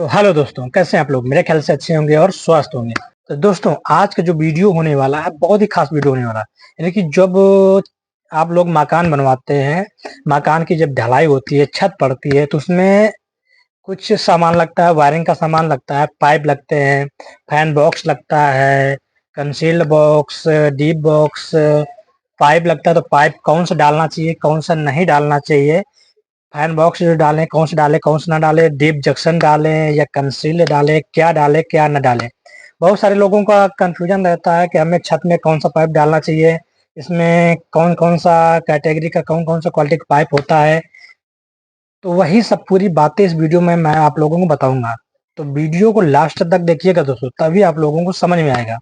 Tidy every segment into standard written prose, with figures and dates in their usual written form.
तो हेलो दोस्तों, कैसे हैं आप लोग। मेरे ख्याल से अच्छे होंगे और स्वस्थ होंगे। तो दोस्तों, आज का जो वीडियो होने वाला है बहुत ही खास वीडियो होने वाला है। यानी कि जब आप लोग मकान बनवाते हैं, मकान की जब ढलाई होती है, छत पड़ती है, तो उसमें कुछ सामान लगता है, वायरिंग का सामान लगता है, पाइप लगते हैं, फैन बॉक्स लगता है, concealed box, deep box, pipe लगता है। तो पाइप कौन सा डालना चाहिए, कौन सा नहीं डालना चाहिए, फैन बॉक्स जो डालें कौन सा ना डालें, डीप जंक्शन डालें या कंसील डालें, क्या डालें क्या न डालें। बहुत सारे लोगों का कंफ्यूजन रहता है कि हमें छत में कौन सा पाइप डालना चाहिए, इसमें कौन कौन सा कैटेगरी का कौन कौन सा क्वालिटी का पाइप होता है। तो वही सब पूरी बातें इस वीडियो में मैं आप लोगों को बताऊंगा। तो वीडियो को लास्ट तक देखिएगा दोस्तों, तभी आप लोगों को समझ में आएगा।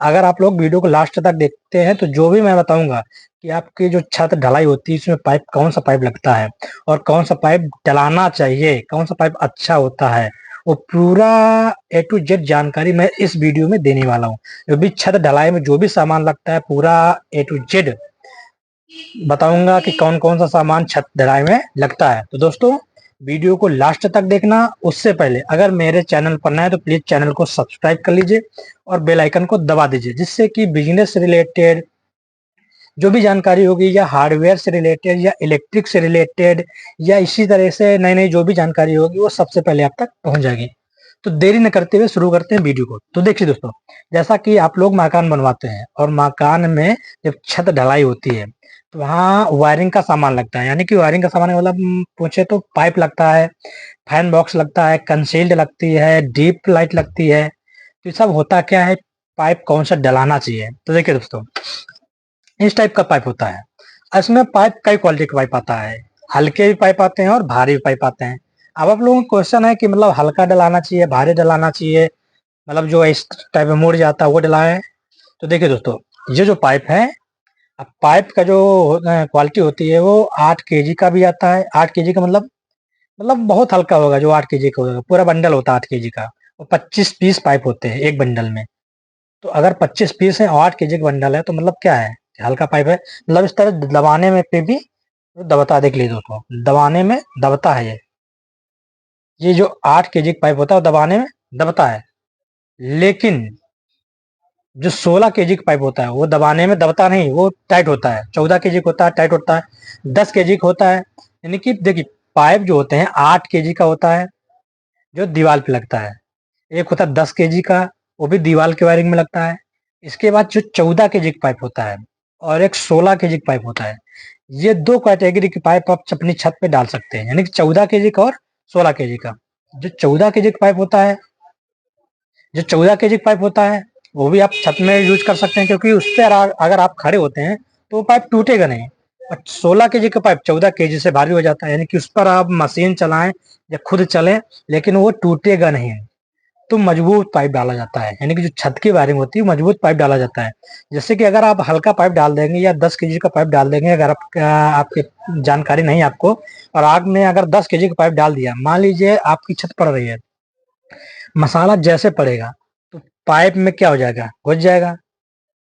अगर आप लोग वीडियो को लास्ट तक देखते हैं तो जो भी मैं बताऊंगा कि आपकी जो छत ढलाई होती है इसमें पाइप कौन सा पाइप लगता है और कौन सा पाइप डलाना चाहिए, कौन सा पाइप अच्छा होता है, वो पूरा A to Z जानकारी मैं इस वीडियो में देने वाला हूँ। जो भी छत ढलाई में जो भी सामान लगता है पूरा A to Z बताऊंगा कि कौन कौन सा सामान छत ढलाई में लगता है। तो दोस्तों, वीडियो को लास्ट तक देखना। उससे पहले अगर मेरे चैनल पर नए हैं तो प्लीज चैनल को सब्सक्राइब कर लीजिए और बेल आइकन को दबा दीजिए, जिससे कि बिजनेस से रिलेटेड जो भी जानकारी होगी या हार्डवेयर से रिलेटेड या इलेक्ट्रिक से रिलेटेड या इसी तरह से नई नई जो भी जानकारी होगी वो सबसे पहले आप तक पहुंच जाएगी। तो देरी न करते हुए शुरू करते हैं वीडियो को। तो देखिए दोस्तों, जैसा कि आप लोग मकान बनवाते हैं और मकान में जब छत ढलाई होती है तो वहाँ वायरिंग का सामान लगता है। यानी कि वायरिंग का सामान मतलब पूछे तो पाइप लगता है, फैन बॉक्स लगता है, कंसील्ड लगती है, डीप लाइट लगती है। तो ये सब होता क्या है, पाइप कौन सा डलाना चाहिए। तो देखिए दोस्तों, इस टाइप का पाइप होता है। इसमें पाइप कई क्वालिटी का पाइप आता है, हल्के भी पाइप आते हैं और भारी भी पाइप आते हैं। अब आप लोगों को क्वेश्चन है कि मतलब हल्का डलाना चाहिए, भारी डलाना चाहिए, मतलब जो इस टाइप में मुड़ जाता है वो डलाए। तो देखिए दोस्तों, ये जो पाइप है, अब पाइप का जो क्वालिटी होती है वो 8 kg का भी आता है। 8 kg का मतलब बहुत हल्का होगा, जो 8 kg का होगा पूरा बंडल होता है 8 kg का। और 25 पीस पाइप होते हैं एक बंडल में। तो अगर 25 पीस है और 8 kg का बंडल है तो मतलब क्या है, हल्का पाइप है। मतलब इस तरह दबाने में पे भी दबता, देख लीजिए दोस्तों, दबाने में दबता है ये जो 8 kg का पाइप होता है वो दबाने में दबता है। लेकिन जो 16 kg का पाइप होता है वो दबाने में दबता नहीं, वो टाइट होता है। 14 kg का होता है टाइट होता है, 10 kg का होता है। यानी कि देखिए, पाइप जो होते हैं 8 kg का होता है जो दीवार पे लगता है, एक होता है 10 kg का, वो भी दीवार के वायरिंग में लगता है। इसके बाद जो 14 kg का पाइप होता है और एक 16 kg का पाइप होता है, ये दो कैटेगरी के पाइप आप अपनी छत पे डाल सकते हैं। यानी कि 14 kg का और 16 kg का। जो 14 kg का पाइप होता है, जो 14 kg का पाइप होता है वो भी आप छत में यूज कर सकते हैं, क्योंकि उस पर अगर आप खड़े होते हैं तो वो पाइप टूटेगा नहीं। और 16 kg का पाइप 14 kg से भारी हो जाता है, यानी कि उस पर आप मशीन चलाएं या खुद चलें लेकिन वो टूटेगा नहीं। तो मजबूत पाइप डाला जाता है, यानी कि जो छत की वायरिंग होती है मजबूत पाइप डाला जाता है। जैसे कि अगर आप हल्का पाइप डाल देंगे या 10 kg का पाइप डाल देंगे, अगर आपके जानकारी नहीं है आपको, और आग में अगर 10 kg का पाइप डाल दिया, मान लीजिए आपकी छत पड़ रही है, मसाला जैसे पड़ेगा तो पाइप में क्या हो जाएगा, घुस जाएगा।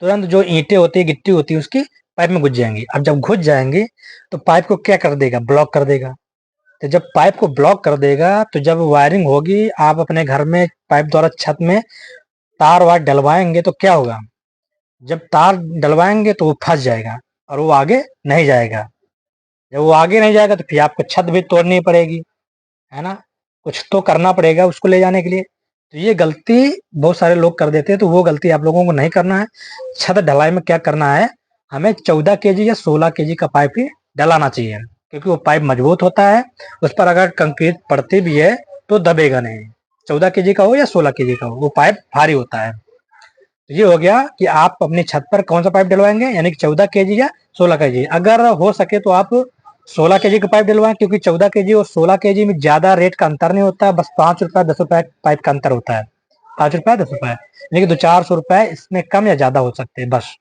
तुरंत जो ईंटें होती है, गिट्टी होती है, उसकी पाइप में घुस जाएंगी। अब जब घुस जाएंगे तो पाइप को क्या कर देगा, ब्लॉक कर देगा। तो जब पाइप को ब्लॉक कर देगा तो जब वायरिंग होगी, आप अपने घर में पाइप द्वारा छत में तार वार डलवाएंगे तो क्या होगा, जब तार डलवाएंगे तो वो फंस जाएगा और वो आगे नहीं जाएगा। जब वो आगे नहीं जाएगा तो फिर आपको छत भी तोड़नी पड़ेगी, है ना। कुछ तो करना पड़ेगा उसको ले जाने के लिए। तो ये गलती बहुत सारे लोग कर देते हैं, तो वो गलती आप लोगों को नहीं करना है। छत ढलाई में क्या करना है, हमें 14 kg या 16 kg का पाइप ही डलाना चाहिए, क्योंकि वो पाइप मजबूत होता है। उस पर अगर कंक्रीट पड़ती भी है तो दबेगा नहीं। 14 kg का हो या 16 kg का हो, वो पाइप भारी होता है। तो ये हो गया कि आप अपनी छत पर कौन सा पाइप डलवाएंगे, यानी कि 14 kg या 16 kg। अगर हो सके तो आप 16 kg का पाइप डलवाएं, क्योंकि 14 kg और 16 kg में ज्यादा रेट का अंतर नहीं होता, बस 5 रुपए 10 रुपए पाइप का अंतर होता है। 5 रुपए 10 रुपए, लेकिन 200-400 रुपए इसमें कम या ज्यादा हो सकते हैं बस।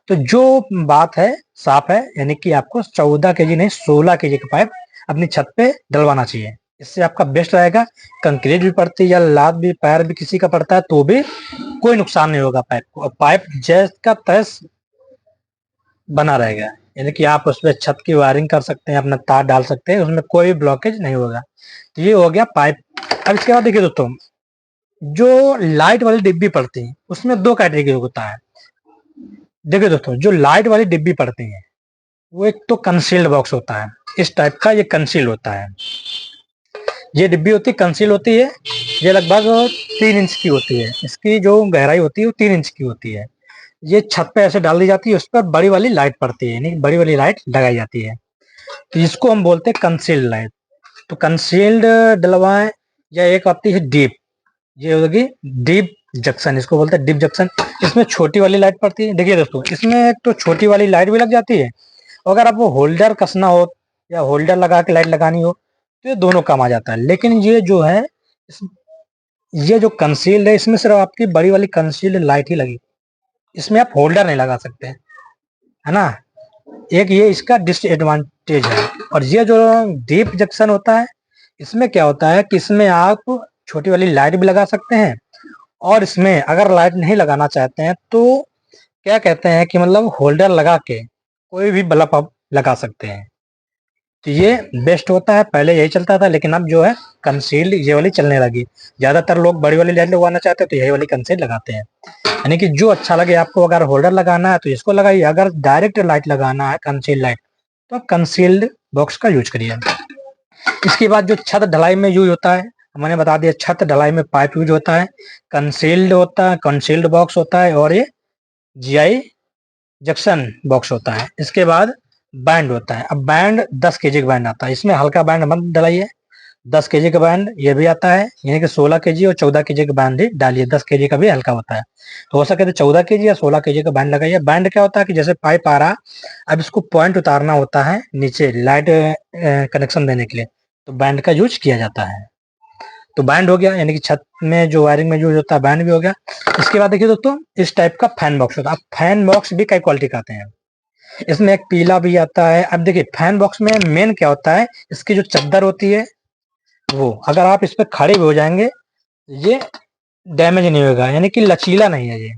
तो जो बात है साफ है, यानी कि आपको 14 kg नहीं 16 kg का पाइप अपनी छत पे डलवाना चाहिए। इससे आपका बेस्ट रहेगा। कंक्रीट भी पड़ती है या लाद भी पैर भी किसी का पड़ता है तो भी कोई नुकसान नहीं होगा पाइप को, और पाइप जैस का तैस बना रहेगा। यानी कि आप उसमें छत की वायरिंग कर सकते हैं, अपना तार डाल सकते हैं, उसमें कोई ब्लॉकेज नहीं होगा। तो ये हो गया पाइप अब इसके बाद देखिए दोस्तों, जो लाइट वाली डिब्बी पड़ती है उसमें दो कैटेगरी होता है। देखिए दोस्तों, जो लाइट वाली डिब्बी पड़ती है वो एक तो कंसील्ड बॉक्स होता है, इस टाइप का ये कंसील्ड होता है। ये डिब्बी होती है, कंसील होती है। ये लगभग 3 इंच की होती है, इसकी जो गहराई होती है वो 3 इंच की होती है। ये छत पे ऐसे डाल दी जाती है, उस पर बड़ी वाली लाइट पड़ती है, यानी बड़ी वाली लाइट लगाई जाती है। तो इसको हम बोलते हैं कंसील्ड लाइट। तो कंसील्ड डलवाएं, या एक आती है डीप, ये होगी डीप जंक्शन, इसको बोलते हैं डीप जंक्शन। इसमें छोटी वाली लाइट पड़ती है। देखिए दोस्तों, इसमें एक तो छोटी वाली लाइट भी लग जाती है, और अगर आपको होल्डर कसना हो या होल्डर लगा के लाइट लगानी हो तो ये दोनों काम आ जाता है। लेकिन ये जो है ये जो कंसील्ड है, इसमें सिर्फ आपकी बड़ी वाली कंसील्ड लाइट ही लगी, इसमें आप होल्डर नहीं लगा सकते, है ना। एक ये इसका डिसएडवांटेज है। और ये जो डीप जंक्शन होता है, इसमें क्या होता है कि इसमें आप छोटी वाली लाइट भी लगा सकते हैं, और इसमें अगर लाइट नहीं लगाना चाहते हैं तो क्या कहते हैं कि मतलब होल्डर लगा के कोई भी बल्ब आप लगा सकते हैं। तो ये बेस्ट होता है। पहले यही चलता था, लेकिन अब जो है कंसील्ड ये वाली चलने लगी। ज्यादातर लोग बड़ी वाली लाइट लगवाना चाहते हैं तो यही वाली कंसील्ड लगाते हैं। यानी कि जो अच्छा लगे आपको, अगर होल्डर लगाना है तो इसको लगाइए, अगर डायरेक्ट लाइट लगाना है कंसील्ड लाइट तो आप कंसील्ड बॉक्स का यूज करिए। इसके बाद जो छत ढलाई में यूज होता है, मैंने बता दिया, छत ढलाई में पाइप यूज होता है, कंसील्ड होता है, कंसील्ड बॉक्स होता है, और ये जीआई जंक्शन बॉक्स होता है। इसके बाद बैंड होता है। अब बैंड 10 kg का बैंड आता है, इसमें हल्का बैंड मत डलाइए। 10 kg का बैंड ये भी आता है, यानी कि 16 kg और 14 kg का बैंड ही डालिए। 10 kg का भी हल्का होता है, तो हो सके तो 14 kg या 16 kg का बैंड लगाइए। बैंड क्या होता है कि जैसे पाइप आ रहा, अब इसको पॉइंट उतारना होता है नीचे लाइट कनेक्शन देने के लिए, तो बैंड का यूज किया जाता है। तो बैंड हो गया, यानी कि छत में जो वायरिंग में यूज होता है, बैंड भी हो गया। इसके बाद देखिए दोस्तों, इस टाइप का फैन बॉक्स होता है। अब फैन बॉक्स भी कई क्वालिटी का आते हैं, इसमें एक पीला भी आता है। अब देखिए फैन बॉक्स में मेन क्या होता है, इसकी जो चादर होती है वो, अगर आप इस पर खड़े भी हो जाएंगे ये डैमेज नहीं होगा, यानी कि लचीला नहीं है, ये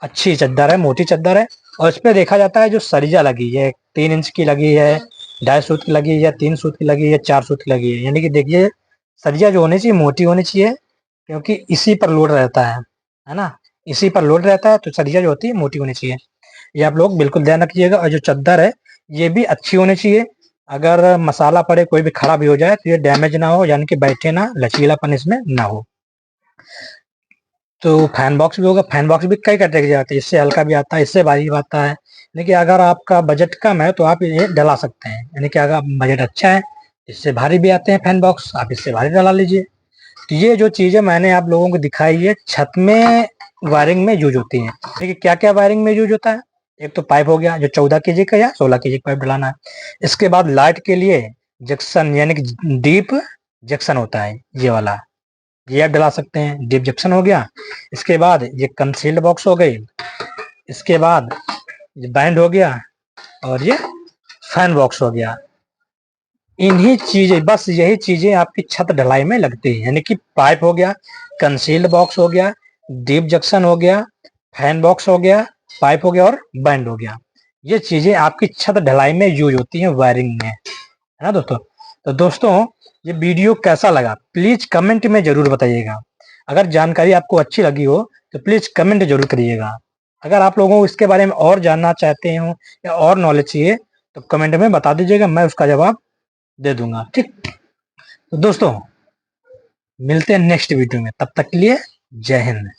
अच्छी चादर है, मोटी चादर है। और इस पे देखा जाता है जो सरिया लगी है, 3 इंच की लगी है, 2.5 सूत की लगी है, या 3 सूत की लगी है, 4 सूत की लगी है। यानी कि देखिए सरिया जो होनी चाहिए मोटी होनी चाहिए, क्योंकि इसी पर लोड रहता है ना, इसी पर लोड रहता है, तो सरिया जो होती है मोटी होनी चाहिए। ये आप लोग बिल्कुल ध्यान रखिएगा। और जो चादर है ये भी अच्छी होनी चाहिए, अगर मसाला पड़े कोई भी खड़ा भी हो जाए तो ये डैमेज ना हो, यानी कि बैठे ना, लचीलापन इसमें ना हो। तो फैन बॉक्स भी होगा। फैन बॉक्स भी कई कैटेगरी आती है, इससे हल्का भी आता है, इससे भारी भी आता है। लेकिन अगर आपका बजट कम है तो आप ये डला सकते हैं, यानी कि अगर बजट अच्छा है, इससे भारी भी आते हैं फैन बॉक्स, आप इससे भारी डला लीजिए। तो ये जो चीजें मैंने आप लोगों को दिखाई है छत में वायरिंग में यूज होती है। देखिए क्या क्या वायरिंग में यूज होता है। एक तो पाइप हो गया जो 14 kg का या 16 kg का पाइप डलाना है। इसके बाद लाइट के लिए जंक्शन, यानी कि डीप जंक्शन होता है ये वाला, ये आप डला सकते हैं, डीप जंक्शन हो गया। इसके बाद ये कंसील्ड बॉक्स हो गई। इसके बाद ये बैंड हो गया, और ये फैन बॉक्स हो गया। इन्हीं चीजें, बस यही चीजें आपकी छत ढलाई में लगती है, यानी कि पाइप हो गया, कंसील्ड बॉक्स हो गया, डीप जंक्शन हो गया, फैन बॉक्स हो गया, पाइप हो गया, और बैंड हो गया। ये चीजें आपकी छत ढलाई में यूज होती हैं वायरिंग में, है ना दोस्तों। तो दोस्तों ये वीडियो कैसा लगा प्लीज कमेंट में जरूर बताइएगा। अगर जानकारी आपको अच्छी लगी हो तो प्लीज कमेंट जरूर करिएगा। अगर आप लोगों को इसके बारे में और जानना चाहते हो या और नॉलेज चाहिए तो कमेंट में बता दीजिएगा, मैं उसका जवाब दे दूंगा। ठीक, तो दोस्तों मिलते हैं नेक्स्ट वीडियो में, तब तक के लिए जय हिंद।